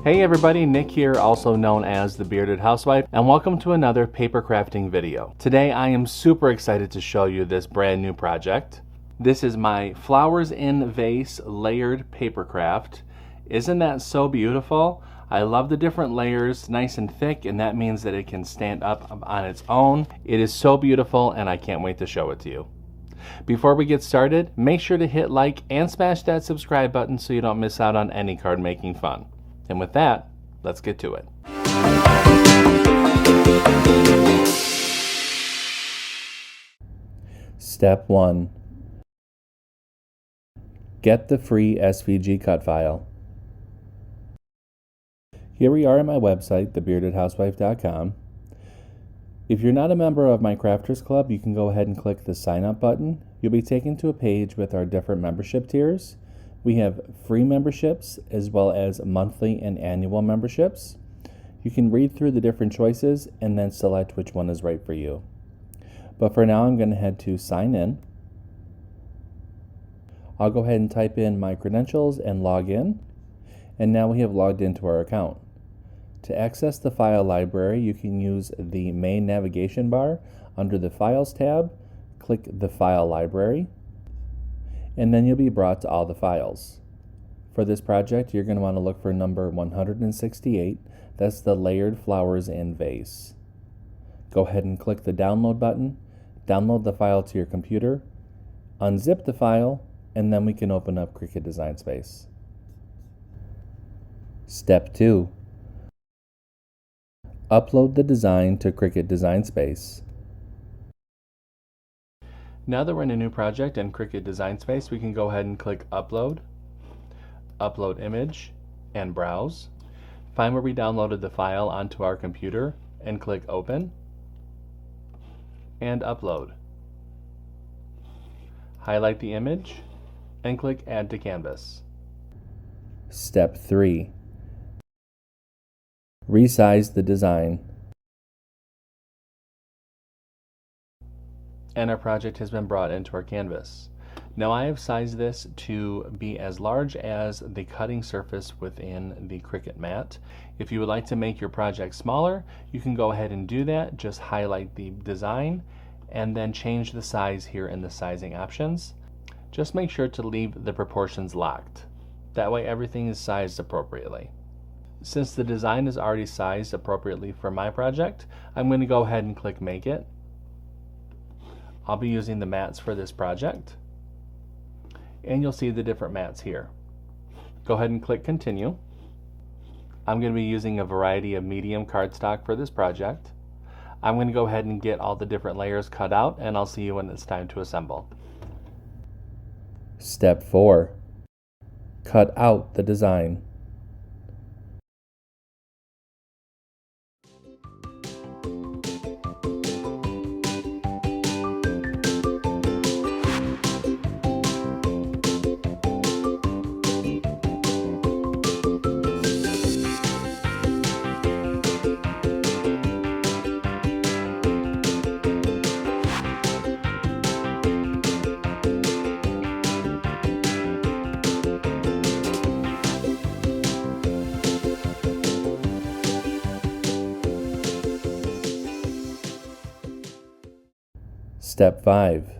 Hey everybody, Nick here, also known as the Bearded Housewife, and welcome to another paper crafting video. Today I am super excited to show you this brand new project. This is my flowers in vase layered paper craft. Isn't that so beautiful? I love the different layers, nice and thick, and that means that it can stand up on its own. It is so beautiful and I can't wait to show it to you. Before we get started, make sure to hit like and smash that subscribe button so you don't miss out on any card making fun. And with that, let's get to it. Step 1. Get the free SVG cut file. Here we are at my website, thebeardedhousewife.com. If you're not a member of my Crafters Club, you can go ahead and click the sign up button. You'll be taken to a page with our different membership tiers. We have free memberships as well as monthly and annual memberships. You can read through the different choices and then select which one is right for you. But for now, I'm going to head to sign in. I'll go ahead and type in my credentials and log in. And now we have logged into our account. To access the file library, you can use the main navigation bar. Under the Files tab, click the File Library, and then you'll be brought to all the files. For this project, you're going to want to look for number 168. That's the layered flowers in vase. Go ahead and click the download button, download the file to your computer, unzip the file, and then we can open up Cricut Design Space. Step 2. Upload the design to Cricut Design Space. Now that we're in a new project in Cricut Design Space, we can go ahead and click Upload, Upload Image, and Browse. Find where we downloaded the file onto our computer and click Open and Upload. Highlight the image and click Add to Canvas. Step 3. Resize the design. And our project has been brought into our canvas. Now I have sized this to be as large as the cutting surface within the Cricut mat. If you would like to make your project smaller, you can go ahead and do that. Just highlight the design and then change the size here in the sizing options. Just make sure to leave the proportions locked. That way everything is sized appropriately. Since the design is already sized appropriately for my project, I'm going to go ahead and click Make It. I'll be using the mats for this project, and you'll see the different mats here. Go ahead and click Continue. I'm going to be using a variety of medium cardstock for this project. I'm going to go ahead and get all the different layers cut out, and I'll see you when it's time to assemble. Step 4. Cut out the design. Step 5.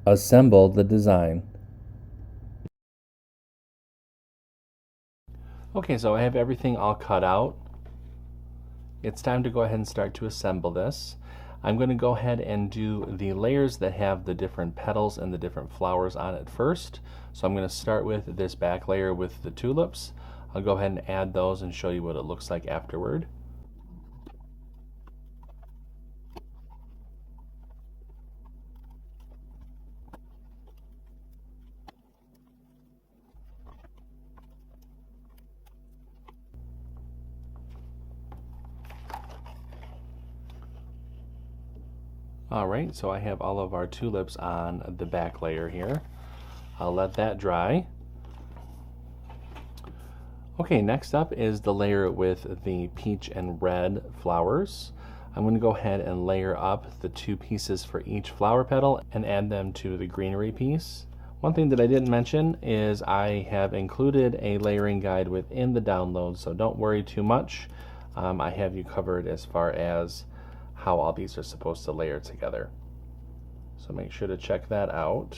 Assemble the design. Okay, so I have everything all cut out. It's time to go ahead and start to assemble this. I'm going to go ahead and do the layers that have the different petals and the different flowers on it first. So I'm going to start with this back layer with the tulips. I'll go ahead and add those and show you what it looks like afterward. Alright, so I have all of our tulips on the back layer here. I'll let that dry. Okay, next up is the layer with the peach and red flowers. I'm going to go ahead and layer up the two pieces for each flower petal and add them to the greenery piece. One thing that I didn't mention is I have included a layering guide within the download, so don't worry too much. I have you covered as far as how all these are supposed to layer together. So make sure to check that out.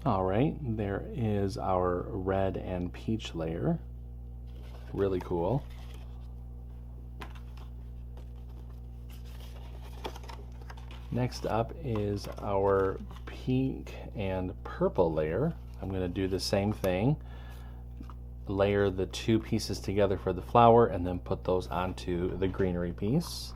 All right, there is our red and peach layer. Really cool. Next up is our pink and purple layer. I'm going to do the same thing. Layer the two pieces together for the flower and then put those onto the greenery piece.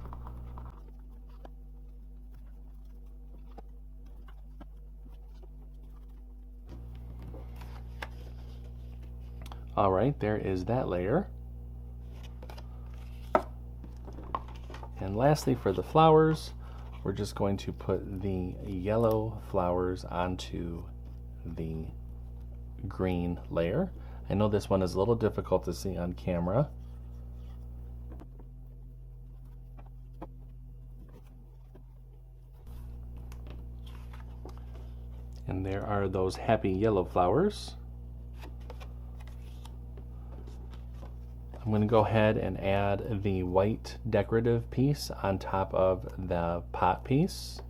All right, there is that layer. And lastly, for the flowers, we're just going to put the yellow flowers onto the green layer. I know this one is a little difficult to see on camera. And there are those happy yellow flowers. I'm going to go ahead and add the white decorative piece on top of the pot piece.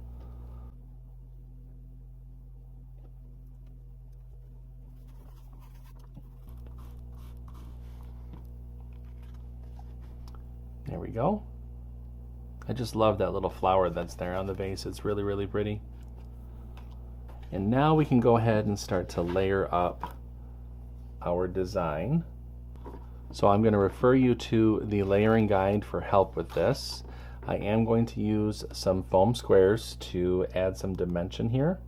There we go. I just love that little flower that's there on the base. It's really, really pretty. And now we can go ahead and start to layer up our design. So I'm going to refer you to the layering guide for help with this. I am going to use some foam squares to add some dimension here.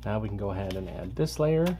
Now we can go ahead and add this layer.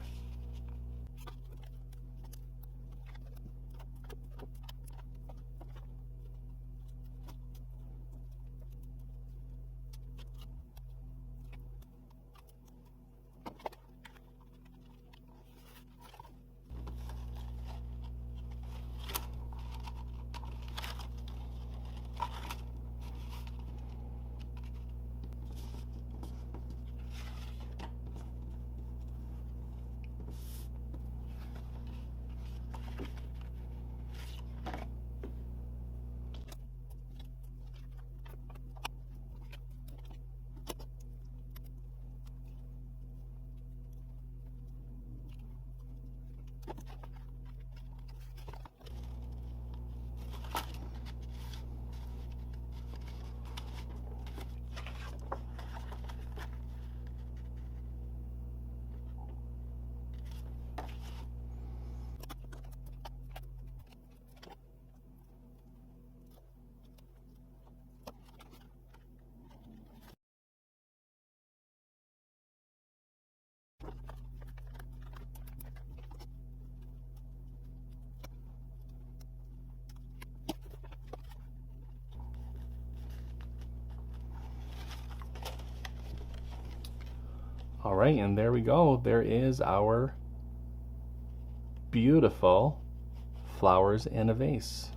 All right, and there we go. There is our beautiful flowers in a vase.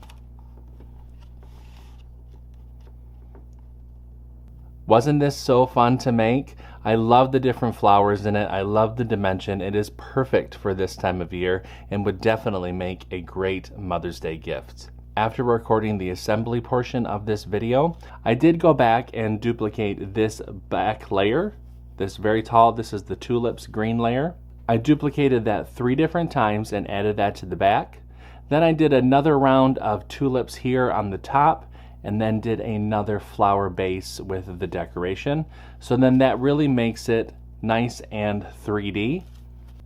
Wasn't this so fun to make? I love the different flowers in it. I love the dimension. It is perfect for this time of year and would definitely make a great Mother's Day gift. After recording the assembly portion of this video, I did go back and duplicate this back layer. This very tall, this is the tulips green layer. I duplicated that 3 different times and added that to the back. Then I did another round of tulips here on the top and then did another flower base with the decoration. So then that really makes it nice and 3D.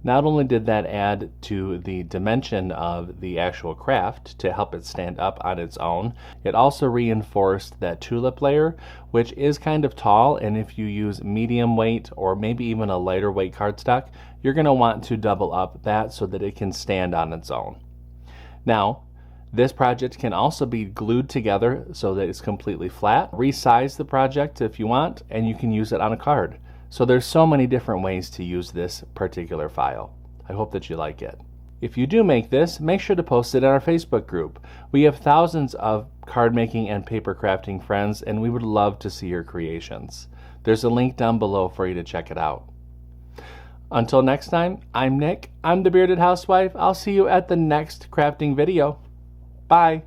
Not only did that add to the dimension of the actual craft to help it stand up on its own, it also reinforced that tulip layer, which is kind of tall, and if you use medium weight or maybe even a lighter weight cardstock, you're going to want to double up that so that it can stand on its own. Now, this project can also be glued together so that it's completely flat. Resize the project if you want, and you can use it on a card. So there's so many different ways to use this particular file. I hope that you like it. If you do make this, make sure to post it in our Facebook group. We have thousands of card making and paper crafting friends, and we would love to see your creations. There's a link down below for you to check it out. Until next time, I'm Nick. I'm the Bearded Housewife. I'll see you at the next crafting video. Bye.